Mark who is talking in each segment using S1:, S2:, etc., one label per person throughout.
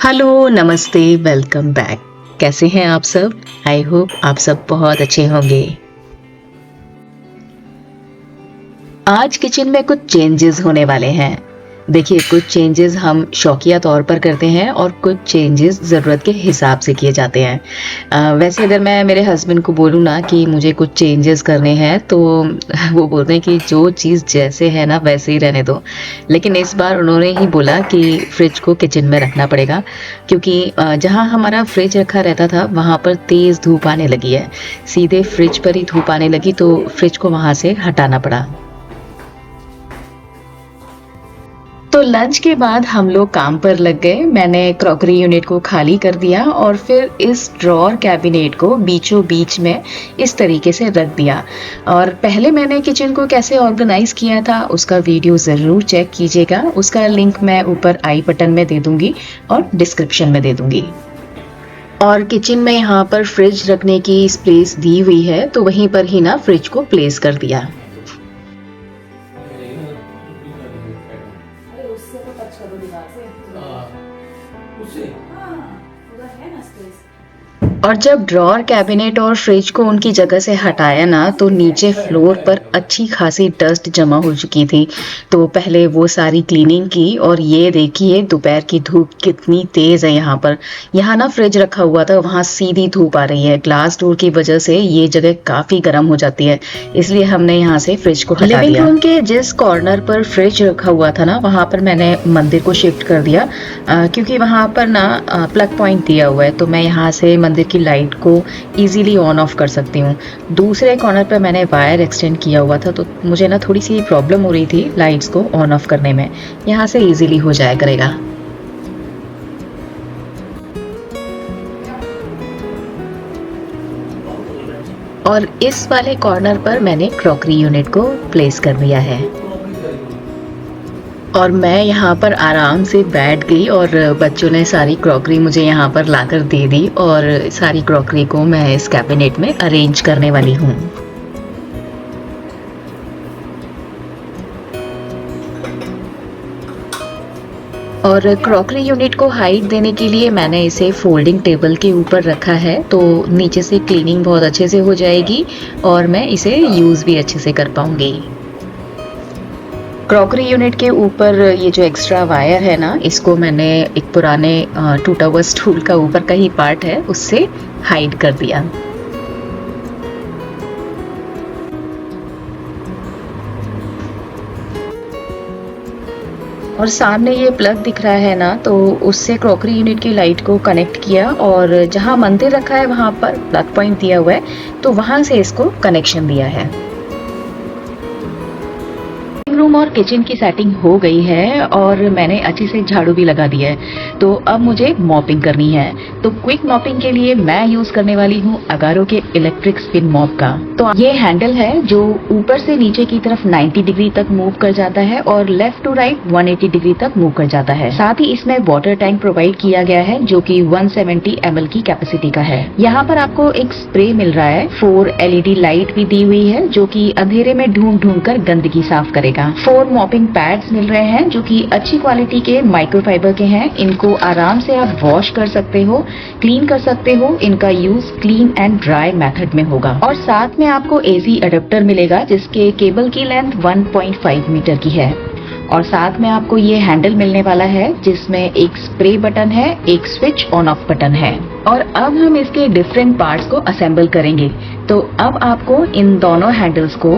S1: Hello, नमस्ते, welcome back. कैसे हैं आप सब? आई होप आप सब बहुत अच्छे होंगे। आज किचन में कुछ चेंजेस होने वाले हैं। देखिए, कुछ चेंजेस हम शौकिया तौर पर करते हैं और कुछ चेंजेस ज़रूरत के हिसाब से किए जाते हैं। वैसे अगर मैं मेरे हस्बैंड को बोलूँ ना कि मुझे कुछ चेंजेस करने हैं तो वो बोलते हैं कि जो चीज़ जैसे है ना वैसे ही रहने दो। लेकिन इस बार उन्होंने ही बोला कि फ्रिज को किचन में रखना पड़ेगा क्योंकि जहाँ हमारा फ्रिज रखा रहता था वहाँ पर तेज़ धूप आने लगी है। सीधे फ्रिज पर ही धूप आने लगी तो फ्रिज को वहाँ से हटाना पड़ा। तो लंच के बाद हम लोग काम पर लग गए। मैंने क्रॉकरी यूनिट को खाली कर दिया और फिर इस ड्रॉअर कैबिनेट को बीचों बीच में इस तरीके से रख दिया। और पहले मैंने किचन को कैसे ऑर्गेनाइज किया था उसका वीडियो ज़रूर चेक कीजिएगा। उसका लिंक मैं ऊपर आई बटन में दे दूंगी और डिस्क्रिप्शन में दे दूंगी। और किचन में यहाँ पर फ्रिज रखने की स्पेस दी हुई है तो वहीं पर ही ना फ्रिज को प्लेस कर दिया।
S2: अरे उससे तो टच करो दीवार से।
S3: उससे
S2: हाँ, उधर है ना स्पेस।
S1: और जब ड्रॉअर कैबिनेट और फ्रिज को उनकी जगह से हटाया ना तो नीचे फ्लोर पर अच्छी खासी डस्ट जमा हो चुकी थी। तो पहले वो सारी क्लीनिंग की और ये देखिए दोपहर की धूप कितनी तेज है यहाँ पर। यहाँ ना फ्रिज रखा हुआ था वहाँ सीधी धूप आ रही है। ग्लास डोर की वजह से ये जगह काफी गर्म हो जाती है, इसलिए हमने यहाँ से फ्रिज को हटा दिया। लिविंग रूम के जिस कॉर्नर पर फ्रिज रखा हुआ था ना वहाँ पर मैंने मंदिर को शिफ्ट कर दिया क्योंकि वहाँ पर ना प्लग पॉइंट दिया हुआ है तो मैं यहाँ से मंदिर की लाइट को इजीली ऑन ऑफ कर सकती हूँ। दूसरे कॉर्नर पर मैंने वायर एक्सटेंड किया हुआ था तो मुझे ना थोड़ी सी प्रॉब्लम हो रही थी लाइट्स को ऑन ऑफ करने में। यहाँ से इजीली हो जाया करेगा। और इस वाले कॉर्नर पर मैंने क्रॉकरी यूनिट को प्लेस कर दिया है और मैं यहाँ पर आराम से बैठ गई और बच्चों ने सारी क्रॉकरी मुझे यहाँ पर लाकर दे दी और सारी क्रॉकरी को मैं इस कैबिनेट में अरेंज करने वाली हूँ। और क्रॉकरी यूनिट को हाइट देने के लिए मैंने इसे फोल्डिंग टेबल के ऊपर रखा है तो नीचे से क्लीनिंग बहुत अच्छे से हो जाएगी और मैं इसे यूज़ भी अच्छे से कर पाऊंगी। क्रॉकरी यूनिट के ऊपर ये जो एक्स्ट्रा वायर है ना इसको मैंने एक पुराने टूटा हुआ स्टूल का ऊपर का ही पार्ट है उससे हाइड कर दिया। और सामने ये प्लग दिख रहा है ना तो उससे क्रॉकरी यूनिट की लाइट को कनेक्ट किया और जहाँ मंदिर रखा है वहाँ पर प्लग पॉइंट दिया हुआ है तो वहाँ से इसको कनेक्शन दिया है। रूम और किचन की सेटिंग हो गई है और मैंने अच्छे से झाड़ू भी लगा दिया है तो अब मुझे मॉपिंग करनी है। तो क्विक मॉपिंग के लिए मैं यूज करने वाली हूँ अगारो के इलेक्ट्रिक स्पिन मॉप का। तो ये हैंडल है जो ऊपर से नीचे की तरफ 90 डिग्री तक मूव कर जाता है और लेफ्ट टू राइट 180 डिग्री तक मूव कर जाता है। साथ ही इसमें वाटर टैंक प्रोवाइड किया गया है जो कि 170 ml की कैपेसिटी का है। यहाँ पर आपको एक स्प्रे मिल रहा है। 4 LED लाइट भी दी हुई है जो कि अंधेरे में ढूंढ ढूंढ कर गंदगी साफ करेगा। 4 मॉपिंग पैड्स मिल रहे हैं जो कि अच्छी क्वालिटी के माइक्रोफाइबर के हैं। इनको आराम से आप वॉश कर सकते हो, क्लीन कर सकते हो। इनका use clean and dry method में होगा। और साथ में आपको AC अडेप्टर मिलेगा जिसके केबल की लेंथ 1.5 मीटर की है। और साथ में आपको ये हैंडल मिलने वाला है जिसमें एक स्प्रे बटन है, एक स्विच ऑन ऑफ बटन है। और अब हम इसके डिफरेंट पार्ट्स को असेंबल करेंगे। तो अब आपको इन दोनों हैंडल्स को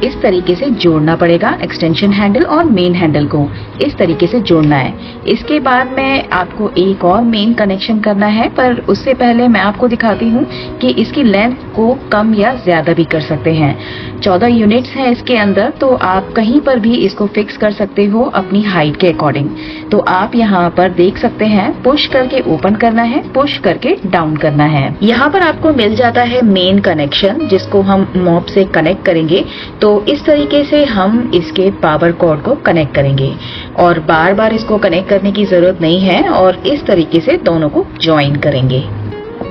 S1: इस तरीके से जोड़ना पड़ेगा। एक्सटेंशन हैंडल और मेन हैंडल को इस तरीके से जोड़ना है। इसके बाद में आपको एक और मेन कनेक्शन करना है पर उससे पहले मैं आपको दिखाती हूँ कि इसकी लेंथ को कम या ज्यादा भी कर सकते हैं। 14 यूनिट्स हैं इसके अंदर तो आप कहीं पर भी इसको फिक्स कर सकते हो अपनी हाइट के अकॉर्डिंग। तो आप यहाँ पर देख सकते हैं पुश करके ओपन करना है, पुश करके डाउन करना है। यहाँ पर आपको मिल जाता है मेन कनेक्शन जिसको हम मॉप से कनेक्ट करेंगे। तो इस तरीके से हम इसके पावर कॉर्ड को कनेक्ट करेंगे और बार बार इसको कनेक्ट करने की जरूरत नहीं है और इस तरीके से दोनों को ज्वाइन करेंगे।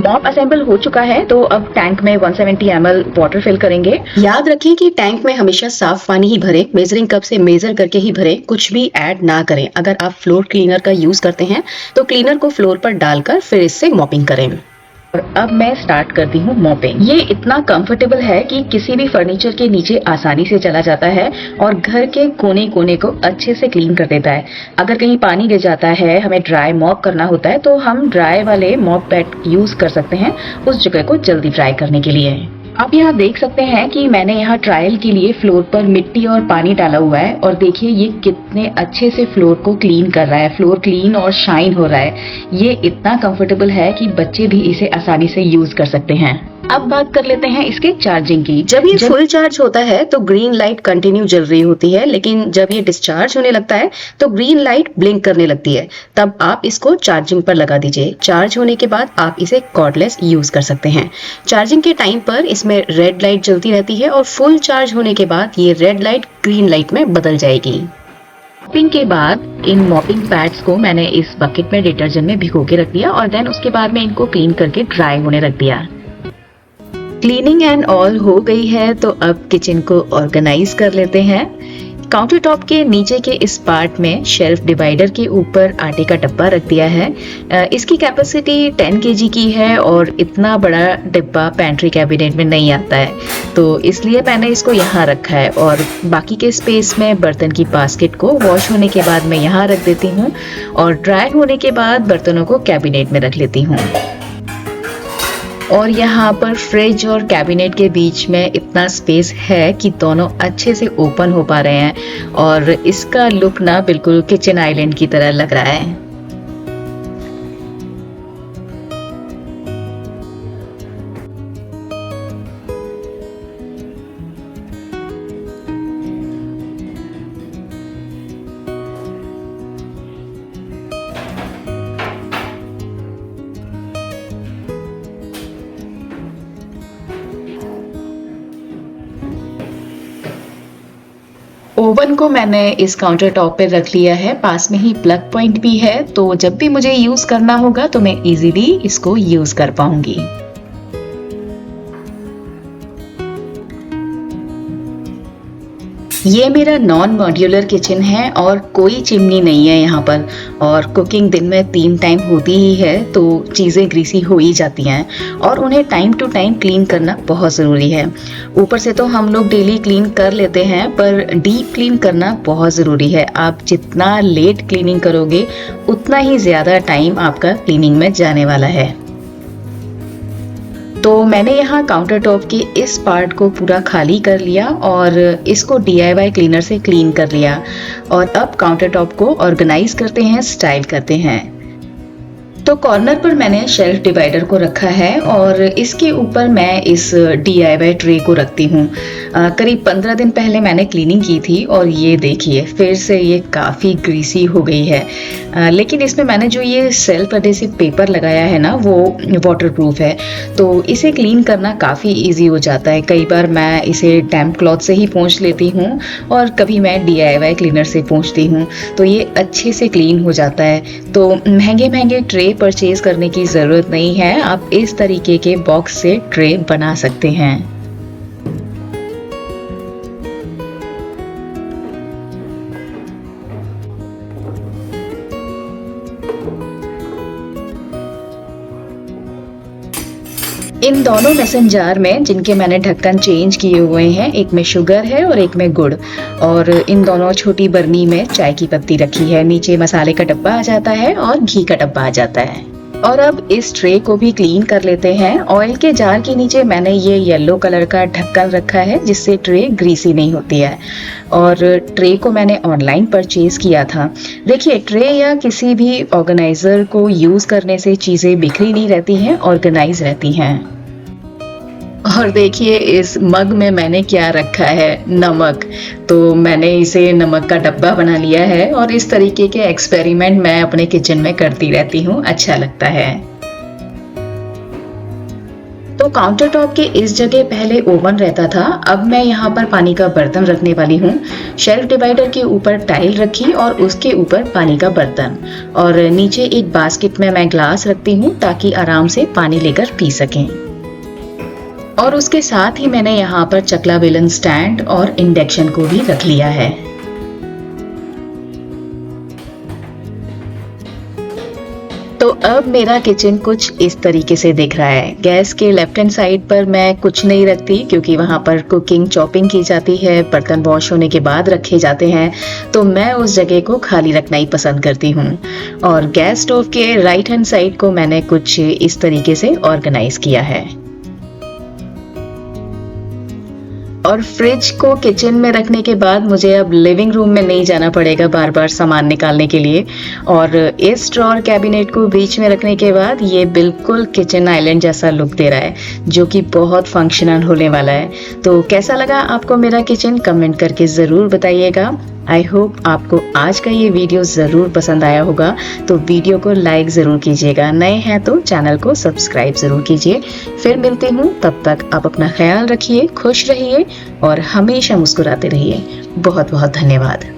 S1: मॉप असेंबल हो चुका है, तो अब टैंक में 170 ml वाटर फिल करेंगे।
S4: याद रखें कि टैंक में हमेशा साफ पानी ही भरें, मेजरिंग कप से मेजर करके ही भरें, कुछ भी ऐड ना करें। अगर आप फ्लोर क्लीनर का यूज करते हैं तो क्लीनर को फ्लोर पर डालकर फिर इससे मॉपिंग करें।
S1: और अब मैं स्टार्ट करती हूँ मॉपिंग। ये इतना कंफर्टेबल है कि किसी भी फर्नीचर के नीचे आसानी से चला जाता है और घर के कोने कोने को अच्छे से क्लीन कर देता है। अगर कहीं पानी गिर जाता है, हमें ड्राई मॉप करना होता है, तो हम ड्राई वाले मॉप पैड यूज कर सकते हैं उस जगह को जल्दी ड्राई करने के लिए। आप यहाँ देख सकते हैं कि मैंने यहाँ ट्रायल के लिए फ्लोर पर मिट्टी और पानी डाला हुआ है और देखिए ये कितने अच्छे से फ्लोर को क्लीन कर रहा है। फ्लोर क्लीन और शाइन हो रहा है। ये इतना कंफर्टेबल है कि बच्चे भी इसे आसानी से यूज कर सकते हैं। अब बात कर लेते हैं इसके चार्जिंग की।
S4: जब ये फुल चार्ज होता है तो ग्रीन लाइट कंटिन्यू जल रही होती है, लेकिन जब ये डिस्चार्ज होने लगता है तो ग्रीन लाइट ब्लिंक करने लगती है। तब आप इसको चार्जिंग पर लगा दीजिए। चार्ज होने के बाद आप इसे कॉर्डलेस यूज कर सकते हैं। चार्जिंग के टाइम पर इसमें रेड लाइट जलती रहती है और फुल चार्ज होने के बाद ये रेड लाइट ग्रीन लाइट में बदल जाएगी।
S1: मॉपिंग के बाद इन मॉपिंग पैड्स को मैंने इस बकेट में डिटर्जेंट में भिगो के रख दिया और देन उसके बाद में इनको क्लीन करके ड्राई होने रख दिया। क्लीनिंग एंड ऑल हो गई है, तो अब किचन को ऑर्गेनाइज कर लेते हैं। काउंटर टॉप के नीचे के इस पार्ट में शेल्फ डिवाइडर के ऊपर आटे का डब्बा रख दिया है। इसकी कैपेसिटी 10 kg की है और इतना बड़ा डिब्बा पेंट्री कैबिनेट में नहीं आता है, तो इसलिए मैंने इसको यहाँ रखा है। और बाकी के स्पेस में बर्तन की बास्केट को वॉश होने के बाद मैं यहाँ रख देती हूँ और ड्राई होने के बाद बर्तनों को कैबिनेट में रख लेती हूँ। और यहाँ पर फ्रिज और कैबिनेट के बीच में इतना स्पेस है कि दोनों अच्छे से ओपन हो पा रहे हैं और इसका लुक ना बिल्कुल किचन आइलैंड की तरह लग रहा है। ओवन को मैंने इस काउंटर टॉप पे रख लिया है। पास में ही प्लग पॉइंट भी है, तो जब भी मुझे यूज करना होगा तो मैं इजीली इसको यूज कर पाऊंगी। ये मेरा नॉन मॉड्यूलर किचन है और कोई चिमनी नहीं है यहाँ पर, और कुकिंग दिन में 3 टाइम होती ही है, तो चीज़ें ग्रीसी हो ही जाती हैं और उन्हें टाइम टू टाइम क्लीन करना बहुत ज़रूरी है। ऊपर से तो हम लोग डेली क्लीन कर लेते हैं, पर डीप क्लीन करना बहुत ज़रूरी है। आप जितना लेट क्लीनिंग करोगे उतना ही ज़्यादा टाइम आपका क्लीनिंग में जाने वाला है। तो मैंने यहाँ काउंटर टॉप के इस पार्ट को पूरा खाली कर लिया और इसको DIY क्लीनर से क्लीन कर लिया। और अब काउंटर टॉप को ऑर्गेनाइज करते हैं, स्टाइल करते हैं। तो कॉर्नर पर मैंने शेल्फ डिवाइडर को रखा है और इसके ऊपर मैं इस DIY ट्रे को रखती हूँ। करीब 15 दिन पहले मैंने क्लीनिंग की थी और ये देखिए फिर से ये काफ़ी ग्रीसी हो गई है। लेकिन इसमें मैंने जो ये सेल्फ एडेसिव पेपर लगाया है ना, वो वाटरप्रूफ है, तो इसे क्लीन करना काफ़ी इजी हो जाता है। कई बार मैं इसे डैम्प क्लॉथ से ही पोंछ लेती हूँ और कभी मैं DIY क्लीनर से पोंछती हूँ, तो ये अच्छे से क्लीन हो जाता है। तो महंगे महंगे ट्रे परचेज करने की ज़रूरत नहीं है, आप इस तरीके के बॉक्स से ट्रे बना सकते हैं। इन दोनों मेसन जार में, जिनके मैंने ढक्कन चेंज किए हुए हैं, एक में शुगर है और एक में गुड़, और इन दोनों छोटी बर्नी में चाय की पत्ती रखी है। नीचे मसाले का डब्बा आ जाता है और घी का डब्बा आ जाता है। और अब इस ट्रे को भी क्लीन कर लेते हैं। ऑयल के जार के नीचे मैंने ये येलो कलर का ढक्कन रखा है, जिससे ट्रे ग्रीसी नहीं होती है। और ट्रे को मैंने ऑनलाइन परचेज किया था। देखिए, ट्रे या किसी भी ऑर्गेनाइजर को यूज करने से चीजें बिखरी नहीं रहती हैं, ऑर्गेनाइज रहती हैं। और देखिए इस मग में मैंने क्या रखा है, नमक। तो मैंने इसे नमक का डब्बा बना लिया है और इस तरीके के एक्सपेरिमेंट मैं अपने किचन में करती रहती हूँ, अच्छा लगता है।
S4: तो काउंटर टॉप के इस जगह पहले ओवन रहता था, अब मैं यहाँ पर पानी का बर्तन रखने वाली हूँ। शेल्फ डिवाइडर के ऊपर टाइल रखी और उसके ऊपर पानी का बर्तन, और नीचे एक बास्केट में मैं ग्लास रखती हूँ ताकि आराम से पानी लेकर पी सकें। और उसके साथ ही मैंने यहाँ पर चकला बेलन स्टैंड और इंडक्शन को भी रख लिया है। तो अब मेरा किचन कुछ इस तरीके से दिख रहा है। गैस के लेफ्ट हैंड साइड पर मैं कुछ नहीं रखती क्योंकि वहां पर कुकिंग चॉपिंग की जाती है, बर्तन वॉश होने के बाद रखे जाते हैं, तो मैं उस जगह को खाली रखना ही पसंद करती हूँ। और गैस स्टोव के राइट हैंड साइड को मैंने कुछ इस तरीके से ऑर्गेनाइज किया है। और फ्रिज को किचन में रखने के बाद मुझे अब लिविंग रूम में नहीं जाना पड़ेगा बार बार सामान निकालने के लिए। और इस ड्रॉअर कैबिनेट को बीच में रखने के बाद ये बिल्कुल किचन आइलैंड जैसा लुक दे रहा है, जो कि बहुत फंक्शनल होने वाला है। तो कैसा लगा आपको मेरा किचन, कमेंट करके ज़रूर बताइएगा। आई होप आपको आज का ये वीडियो ज़रूर पसंद आया होगा, तो वीडियो को लाइक ज़रूर कीजिएगा। नए हैं तो चैनल को सब्सक्राइब ज़रूर कीजिए। फिर मिलती हूँ, तब तक आप अपना ख्याल रखिए, खुश रहिए और हमेशा मुस्कुराते रहिए। बहुत बहुत धन्यवाद।